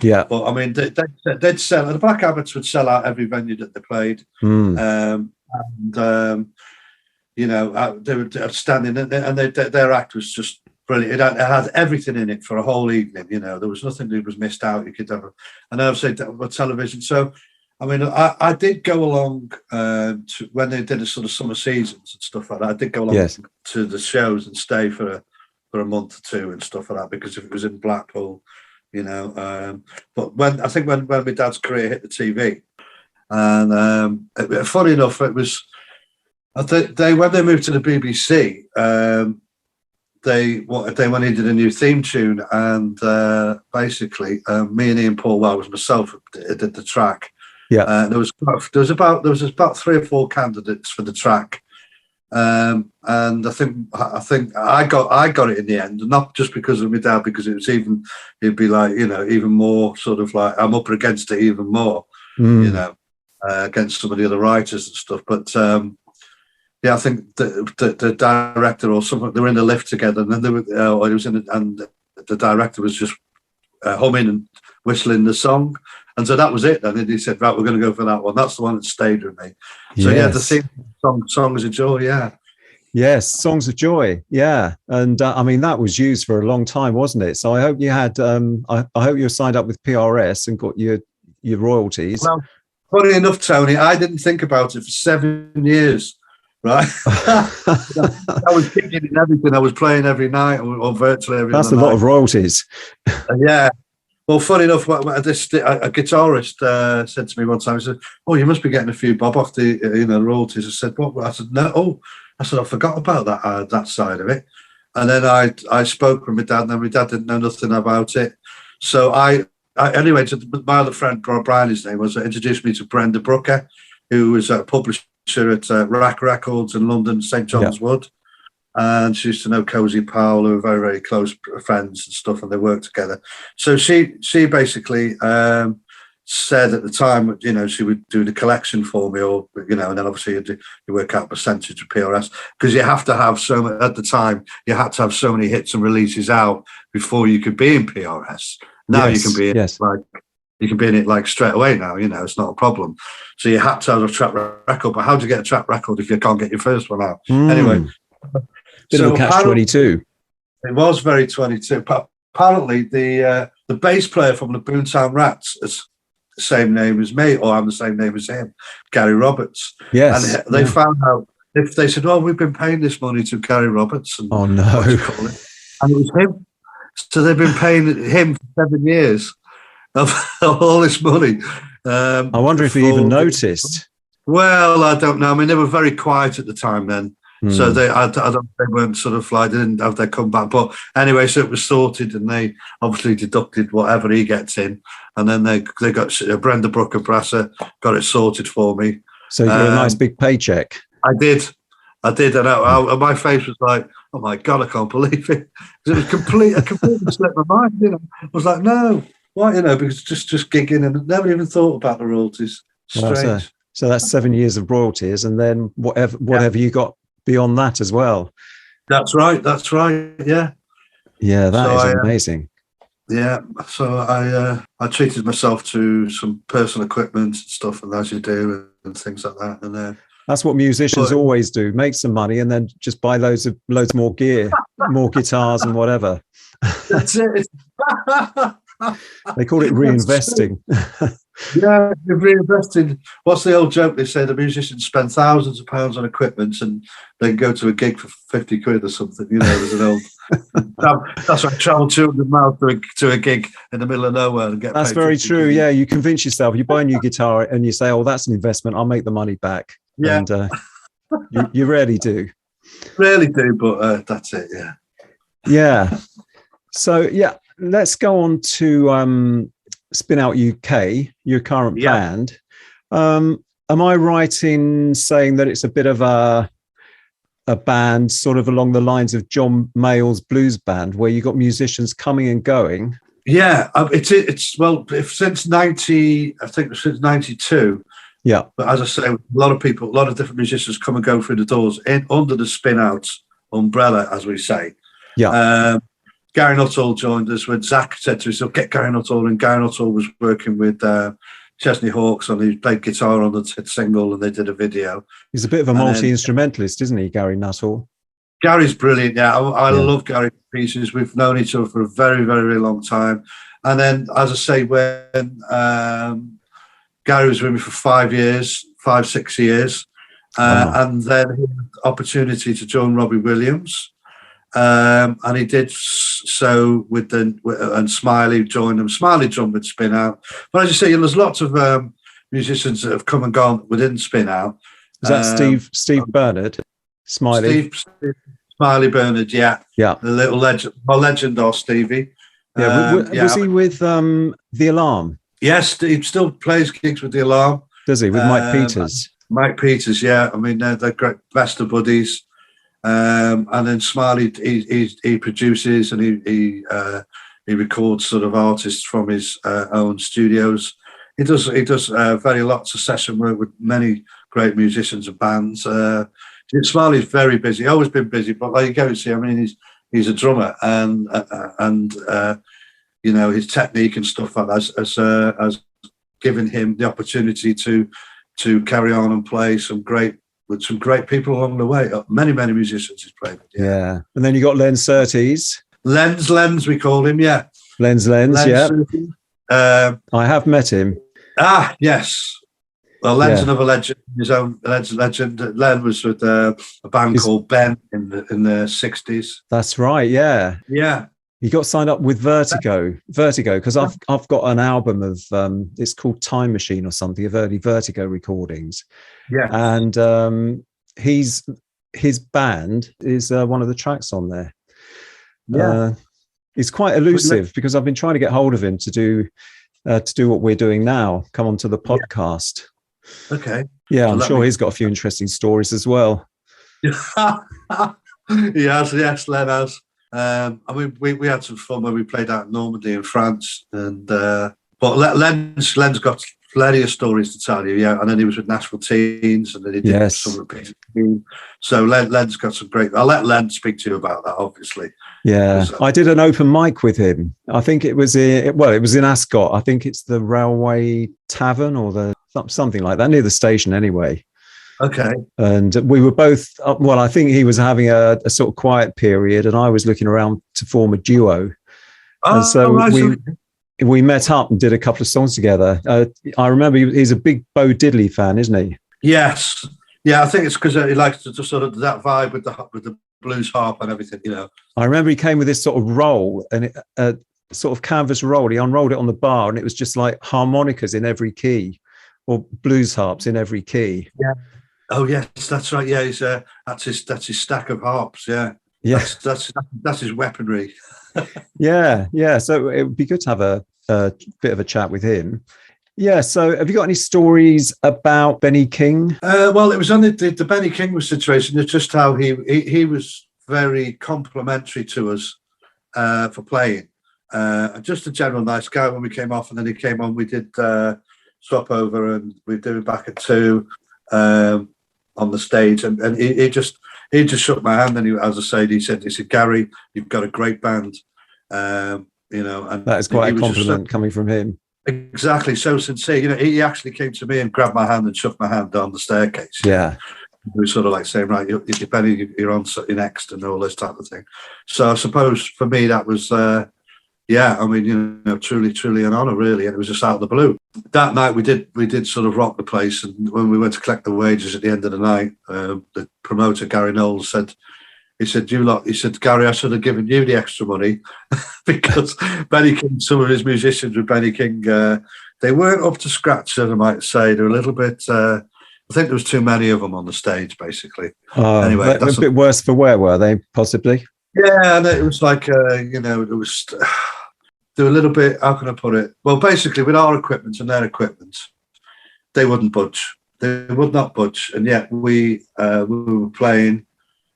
Speaker 1: Yeah.
Speaker 2: But I mean, they'd sell, the Black Abbots would sell out every venue that they played. They were standing, and their act was just brilliant. It had everything in it for a whole evening. There was nothing that was missed out. You could have, and obviously with television. So, I mean, I did go along to when they did a sort of summer seasons and stuff like that. I did go along to the shows and stay for a month or two and stuff like that, because if it was in Blackpool, But when my dad's career hit the TV, and funny enough, it was. When they moved to the BBC, they needed a new theme tune, and basically me and Ian Paul, well, it was myself did the track.
Speaker 3: Yeah,
Speaker 2: there was about 3 or 4 candidates for the track, and I think I got it in the end, not just because of my dad, because it'd be like, you know, even more sort of like I'm up against it even more, you know, against some of the other writers and stuff, but. Yeah, I think the director or someone, they were in the lift together, and then and the director was just humming and whistling the song, and so that was it. And then he said, "Right, we're going to go for that one." That's the one that stayed with me. So yeah, the theme "Songs of Joy," yeah.
Speaker 3: Yes, Songs of Joy, yeah, and I mean that was used for a long time, wasn't it? So I hope you had, I hope you were signed up with PRS and got your royalties.
Speaker 2: Well, funny enough, Tony, I didn't think about it for 7 years. Right, I was gigging and everything. I was playing every night or virtually every night.
Speaker 3: That's a lot of royalties.
Speaker 2: Yeah. Well, funny enough, a guitarist said to me one time, he said, "Oh, you must be getting a few bob off the royalties." I said, "What?" I said, "No." Oh, I said, "I forgot about that side of it." And then I spoke with my dad, and then my dad didn't know nothing about it. So anyway, my other friend Brian, his name was, introduced me to Brenda Brooker, who was a publisher at Rack Records in London, St John's Wood, and she used to know Cozy Powell, who were very, very close friends and stuff, and they worked together. So she basically said at the time, you know, she would do the collection for me, or you know, and then obviously you work out a percentage of PRS, because you have to have at the time you had to have so many hits and releases out before you could be in PRS. Now you can be in you can be in it like straight away now, you know, it's not a problem. So you had to have a track record, but how do you get a track record if you can't get your first one out? Anyway.
Speaker 3: Bit of a catch-22.
Speaker 2: It was very 22. But apparently the bass player from the Boomtown Rats is the same name as me, or I'm the same name as him, Gary Roberts.
Speaker 3: Yes.
Speaker 2: And they found out, if they said, "Oh, we've been paying this money to Gary Roberts." And
Speaker 3: oh, no.
Speaker 2: And it was him. So they've been paying him for 7 years. Of all this money.
Speaker 3: I wonder if he even noticed.
Speaker 2: Well, I don't know. I mean, they were very quiet at the time then. So they weren't sort of like, they didn't have their comeback. But anyway, so it was sorted, and they obviously deducted whatever he gets in. And then they got Brenda Brooker Brasser got it sorted for me.
Speaker 3: So you got a nice big paycheck.
Speaker 2: I did. And my face was like, "Oh my God, I can't believe it." It was completely slipped my mind, you know. I was like, no. Why, you know, because just gigging and never even thought about the royalties. Strange.
Speaker 3: Well, so that's 7 years of royalties, and then whatever you got beyond that as well.
Speaker 2: That's right. Yeah.
Speaker 3: Yeah, that is amazing.
Speaker 2: Yeah. So I treated myself to some personal equipment and stuff, and as you do, and things like that. And
Speaker 3: that's what musicians always do: make some money and then just buy loads more gear, more guitars and whatever.
Speaker 2: That's it.
Speaker 3: They call it reinvesting.
Speaker 2: Yeah, you've reinvested. What's the old joke? They say the musicians spend thousands of pounds on equipment and they go to a gig for 50 quid or something. You know, there's an old. That's why I travel 200 miles to a gig in the middle of nowhere and get.
Speaker 3: That's very true. Yeah, you convince yourself. You buy a new guitar and you say, "Oh, that's an investment. I'll make the money back." Yeah, and you rarely do.
Speaker 2: Rarely do, but that's it. Yeah.
Speaker 3: Yeah. So yeah. Let's go on to Spinout UK, your current band. Am I right in saying that it's a bit of a band sort of along the lines of John Mayall's blues band, where you got musicians coming and going?
Speaker 2: Yeah, it's since 92.
Speaker 3: Yeah.
Speaker 2: But as I say, a lot of different musicians come and go through the doors under the Spinout umbrella, as we say.
Speaker 3: Yeah.
Speaker 2: Gary Nuttall joined us when Zak said to us, "Get Gary Nuttall," and Gary Nuttall was working with Chesney Hawkes, and he played guitar on the single, and they did a video.
Speaker 3: He's a bit of a multi-instrumentalist, isn't he, Gary Nuttall?
Speaker 2: Gary's brilliant. Yeah, I love Gary pieces. We've known each other for a very, very, very long time. And then, as I say, when Gary was with me for 5 years, 6 years, and then he had the opportunity to join Robbie Williams. And he did so and Smiley joined him. Smiley drummed with Spinout. But as you say, there's lots of musicians that have come and gone within Spinout.
Speaker 3: Is that Steve Bernard? Smiley.
Speaker 2: Smiley Bernard, yeah.
Speaker 3: Yeah.
Speaker 2: The little legend, or Stevie.
Speaker 3: Yeah. Was he with The Alarm?
Speaker 2: Yes, he still plays gigs with The Alarm.
Speaker 3: Does he? With Mike Peters?
Speaker 2: Mike Peters, yeah. I mean, they're great, best of buddies. And then Smiley, he produces and he records sort of artists from his own studios. He does very lots of session work with many great musicians and bands. Smiley's very busy, always been busy, but like you go and see, I mean, he's a drummer and you know, his technique and stuff like that has given him the opportunity to carry on and play with some great people along the way. Many musicians he's played with.
Speaker 3: Yeah. And then you got Len Surtees.
Speaker 2: Lens, we call him, yeah.
Speaker 3: Lens, yeah. I have met him.
Speaker 2: Yes. Well, Len's another legend, his own legend. Len was with a band called Ben in the 60s.
Speaker 3: That's right, yeah.
Speaker 2: Yeah.
Speaker 3: He got signed up with Vertigo, because I've got an album of it's called Time Machine or something, of early Vertigo recordings.
Speaker 2: Yeah.
Speaker 3: And his band is one of the tracks on there.
Speaker 2: Yeah.
Speaker 3: He's quite elusive because I've been trying to get hold of him to do what we're doing now, come onto the podcast.
Speaker 2: Okay.
Speaker 3: Yeah, I'm sure he's got a few interesting stories as well.
Speaker 2: Yes, Len has. I mean, we had some fun when we played out in Normandy in France, and but Len's got plenty of stories to tell you. Yeah, and then he was with Nashville Teens, and then he did some of the. So Len's got some great. I'll let Len speak to you about that, obviously.
Speaker 3: Yeah, I did an open mic with him. I think it was it was in Ascot. I think it's the Railway Tavern or something like that, near the station anyway.
Speaker 2: Okay. And
Speaker 3: we were both, I think he was having a sort of quiet period and I was looking around to form a duo. And so we met up and did a couple of songs together. I remember he's a big Bo Diddley fan, isn't he?
Speaker 2: Yes. Yeah, I think it's because he likes to sort of that vibe with the blues harp and everything, you know.
Speaker 3: I remember he came with this sort of roll and sort of canvas roll. He unrolled it on the bar and it was just like harmonicas in every key or blues harps in every key.
Speaker 2: Yeah. Oh yes, that's right. Yeah, he's that's his stack of harps. Yeah, that's his weaponry.
Speaker 3: yeah. So it would be good to have a bit of a chat with him. Yeah. So have you got any stories about Benny King?
Speaker 2: Well, it was on the Benny King situation. It's just how he was very complimentary to us for playing. Just a general nice guy when we came off, and then he came on. We did swap over, and we were doing back at 2. On the stage, and he just shook my hand, and he said, Gary, you've got a great band, you know, and
Speaker 3: that is quite a compliment coming from him.
Speaker 2: Exactly, so sincere. You know, he actually came to me and grabbed my hand and shook my hand down the staircase.
Speaker 3: Yeah,
Speaker 2: he was sort of like saying, right, you're Benny, you're on next, and all this type of thing. So I suppose for me that was. Yeah, I mean, you know, truly an honour, really, and it was just out of the blue. That night, we did sort of rock the place, and when we went to collect the wages at the end of the night, the promoter Gary Knowles said, Gary, I should have given you the extra money because Benny King, some of his musicians with Benny King, they weren't up to scratch, as I might say. They're a little bit. I think there was too many of them on the stage, basically.
Speaker 3: Anyway, that's a bit worse for wear, were they? Possibly.
Speaker 2: Yeah, and it was like, you know, it was. They were a little bit, how can I put it? Well, basically, with our equipment and their equipment, they wouldn't budge. They would not budge. And yet we were playing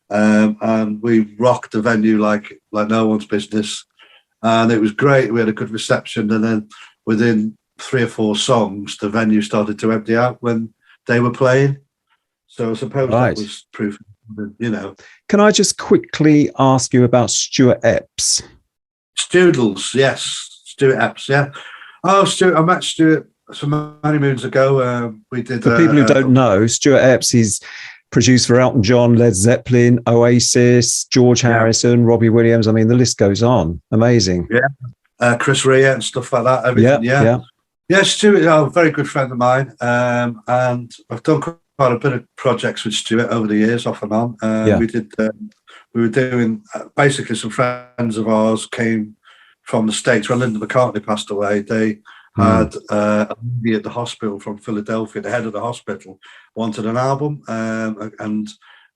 Speaker 2: and we rocked the venue like no one's business. And it was great. We had a good reception. And then within 3 or 4 songs, the venue started to empty out when they were playing. So I suppose that was proof, you know.
Speaker 3: Can I just quickly ask you about Stuart Epps?
Speaker 2: Stoodles, yes. Stuart Epps, yeah. Oh, Stuart, I met Stuart some many moons ago. We did.
Speaker 3: For people who don't know, Stuart Epps, he's produced for Elton John, Led Zeppelin, Oasis, George Harrison, Robbie Williams. I mean, the list goes on. Amazing.
Speaker 2: Yeah. Chris Rea and stuff like that. Everything. Yeah, Stuart, a very good friend of mine. And I've done quite a bit of projects with Stuart over the years, off and on. We were doing basically some friends of ours came from the States. When Linda McCartney passed away, they had a lady at the hospital from Philadelphia, the head of the hospital, wanted an album, and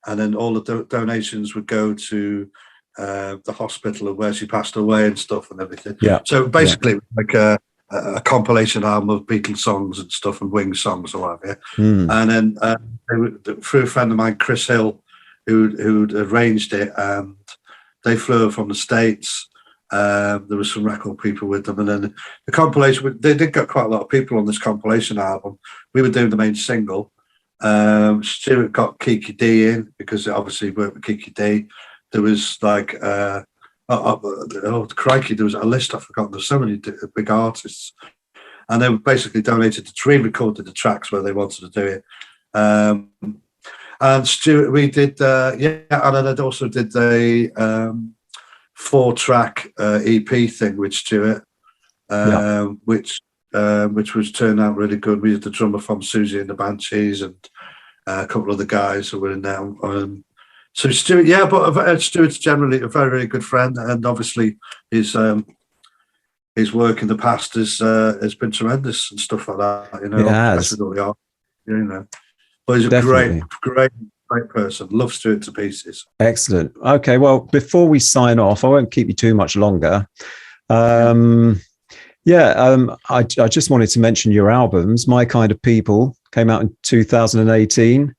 Speaker 2: and then all the donations would go to the hospital of where she passed away and stuff and everything.
Speaker 3: Yeah.
Speaker 2: So basically, it was like a compilation album of Beatles songs and stuff and Wings songs or whatever. And then through a friend of mine, Chris Hill, who'd arranged it, and they flew from the States. There was some record people with them, and then the compilation. They did get quite a lot of people on this compilation album. We were doing the main single. Stuart got Kiki D in because it obviously worked with Kiki D. There was like, crikey, there was a list I forgot. There's so many big artists, and they basically donated to re-recorded the tracks where they wanted to do it. And Stuart, we did, and then I also did a 4-track EP thing with Stuart, which was turned out really good. We had the drummer from Susie and the Banshees and a couple of the guys who were in there. So Stuart, but Stuart's generally a very, very good friend, and obviously his work in the past has been tremendous and stuff like that. You know, especially with all the art, you know. But he's a great person. Love Stuart to pieces.
Speaker 3: Excellent. Okay, well, before we sign off, I won't keep you too much longer. I just wanted to mention your albums. My Kind of People came out in 2018.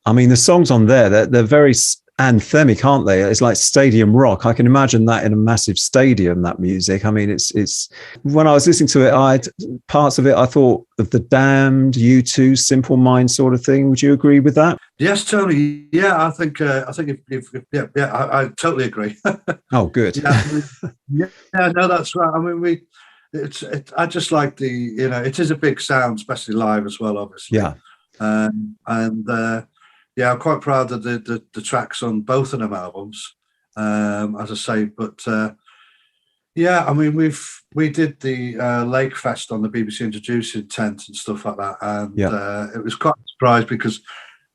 Speaker 3: I mean, the songs on there, they're very anthemic, aren't they? It's like stadium rock. I can imagine that in a massive stadium, that music. I mean, it's when I was listening to it, parts of it, I thought of The Damned, U2, Simple Minds sort of thing. Would you agree with that?
Speaker 2: Yes, Tony. Yeah, I think I totally agree.
Speaker 3: Oh, good.
Speaker 2: No, that's right. I mean, I just like it is a big sound, especially live as well, obviously.
Speaker 3: Yeah.
Speaker 2: I'm quite proud of the tracks on both of them albums, as I say. But I mean, we did the Lake Fest on the BBC Introducing tent and stuff like that, and it was quite a surprise because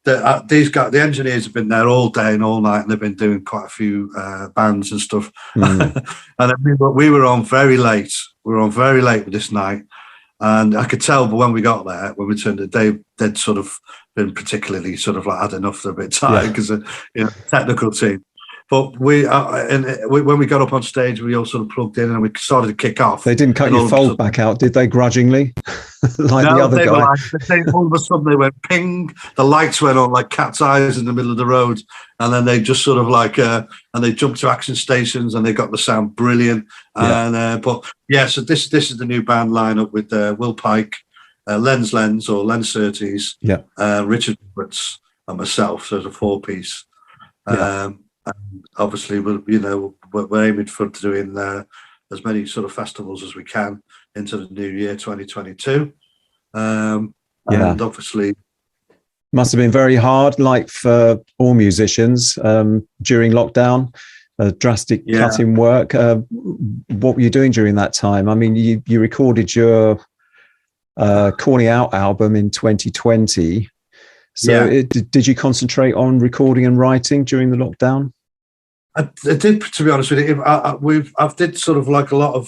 Speaker 2: the engineers have been there all day and all night, and they've been doing quite a few bands and stuff. And we were on very late. We were on very late with this night. And I could tell, but when we got there, when we turned it, they'd sort of been particularly sort of like had enough. They're a bit tired because of technical team. But when we got up on stage, we all sort of plugged in and we started to kick off.
Speaker 3: They didn't cut your fold back out, did they? Grudgingly, like the other guy.
Speaker 2: All of a sudden they went ping. The lights went on like cat's eyes in the middle of the road, and then they just sort of like and they jumped to action stations and they got the sound brilliant. And so this is the new band lineup with Will Pike, Lens or Lens Surtees, Richard Roberts, and myself. So it's a 4-piece. And obviously, we're aiming for doing as many sort of festivals as we can into the new year, 2022. And obviously,
Speaker 3: must have been very hard, like for all musicians during lockdown. Drastic cut in work. What were you doing during that time? I mean, you recorded your Calling Out album in 2020. So did you concentrate on recording and writing during the lockdown?
Speaker 2: I did, to be honest with you. I've did sort of like a lot of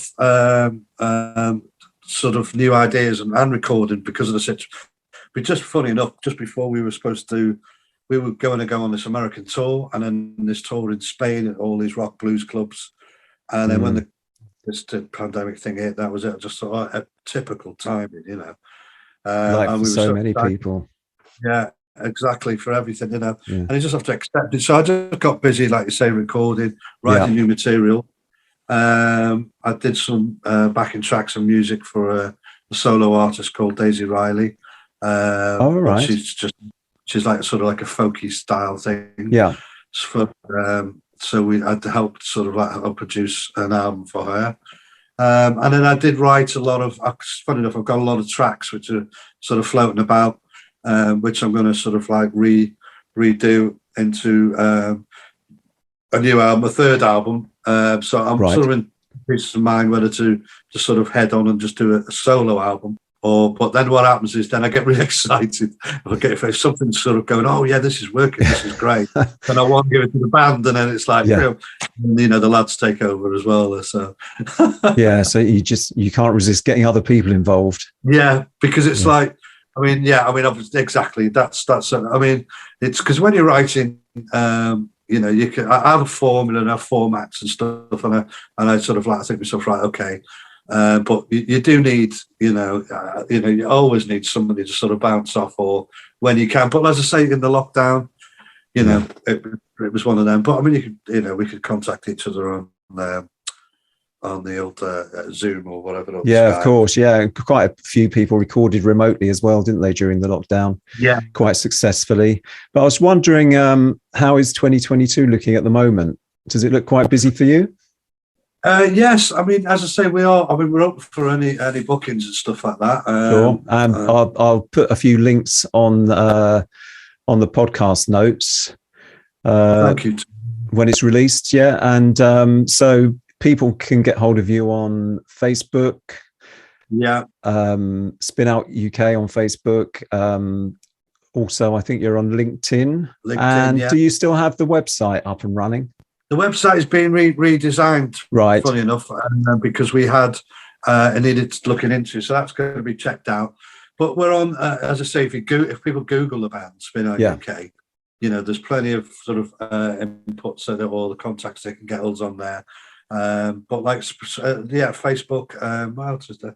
Speaker 2: sort of new ideas and recording because of the situation. But just funny enough, just before we were going to go on this American tour, and then this tour in Spain at all these rock blues clubs, and then when the pandemic thing hit, that was it. Just sort of a typical timing,
Speaker 3: like for so many people.
Speaker 2: Yeah. Exactly, for everything, and you just have to accept it. So I just got busy, like you say, recording, writing new material. I did some backing tracks and music for a solo artist called Daisy Riley.
Speaker 3: Right.
Speaker 2: She's like sort of like a folky style thing.
Speaker 3: Yeah.
Speaker 2: So I had to help sort of like help produce an album for her. And then I did write a lot of. Funny enough, I've got a lot of tracks which are sort of floating about. Which I'm going to sort of like redo into a new album, a third album. So I'm sort of in peace of mind whether to just sort of head on and just do a solo album, but then what happens is then I get really excited. If something's sort of going, oh yeah, this is working, this is great, then I want to give it to the band, and then it's like the lads take over as well. So
Speaker 3: so you can't resist getting other people involved.
Speaker 2: Yeah, because it's like. I mean, yeah, I mean, obviously, exactly. That's. I mean, it's because when you're writing, you know, you can. I have a formula and I have formats and stuff, and I sort of like I think myself, right, okay. But you do need, you know, you always need somebody to sort of bounce off, or when you can. But as I say, in the lockdown, you know, it was one of them. But I mean, you could, you know, we could contact each other on the old Zoom or whatever.
Speaker 3: Yeah, of course. Yeah, quite a few people recorded remotely as well, didn't they, during the lockdown?
Speaker 2: Yeah,
Speaker 3: quite successfully. But I was wondering, how is 2022 looking at the moment? Does it look quite busy for you?
Speaker 2: Yes, I mean, as I say, we are. I mean, we're open for any bookings and stuff like that.
Speaker 3: Sure. I'll put a few links on the podcast notes.
Speaker 2: Thank you.
Speaker 3: When it's released, yeah, and so people can get hold of you on Facebook.
Speaker 2: Yeah.
Speaker 3: Spinout UK on Facebook. Also, I think you're on LinkedIn. And do you still have the website up and running?
Speaker 2: The website is being redesigned,
Speaker 3: right?
Speaker 2: Funny enough, and because we had needed looking into, so that's going to be checked out. But we're on, as I say, if people Google the band Spinout UK, you know, there's plenty of sort of input so that all the contacts they can get us on there. But like, Facebook, what else is there?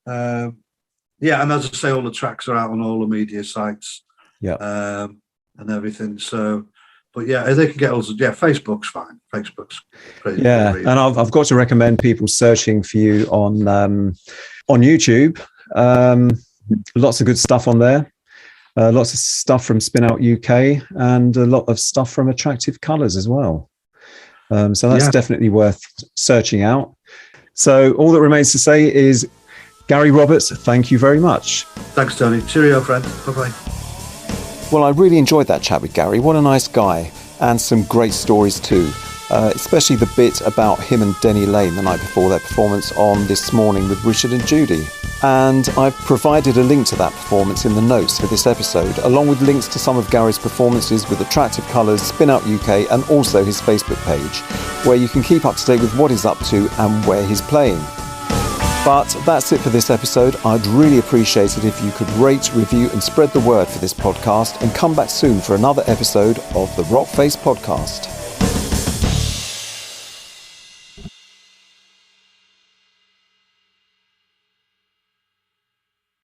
Speaker 2: And as I say, all the tracks are out on all the media sites, and everything. So. But yeah, they can get us. Yeah, Facebook's fine. Facebook's pretty.
Speaker 3: And I've got to recommend people searching for you on YouTube. Lots of good stuff on there. Lots of stuff from Spinout UK and a lot of stuff from Attractive Colours as well. So that's definitely worth searching out. So all that remains to say is, Gary Roberts, thank you very much.
Speaker 2: Thanks, Tony. Cheerio, friend. Bye-bye.
Speaker 1: Well, I really enjoyed that chat with Gary. What a nice guy, and some great stories too, especially the bit about him and Denny Laine the night before their performance on This Morning with Richard and Judy. And I've provided a link to that performance in the notes for this episode, along with links to some of Gary's performances with Attractive Colours, Spinout UK, and also his Facebook page, where you can keep up to date with what he's up to and where he's playing. But that's it for this episode. I'd really appreciate it if you could rate, review and spread the word for this podcast, and come back soon for another episode of the RockFace Podcast.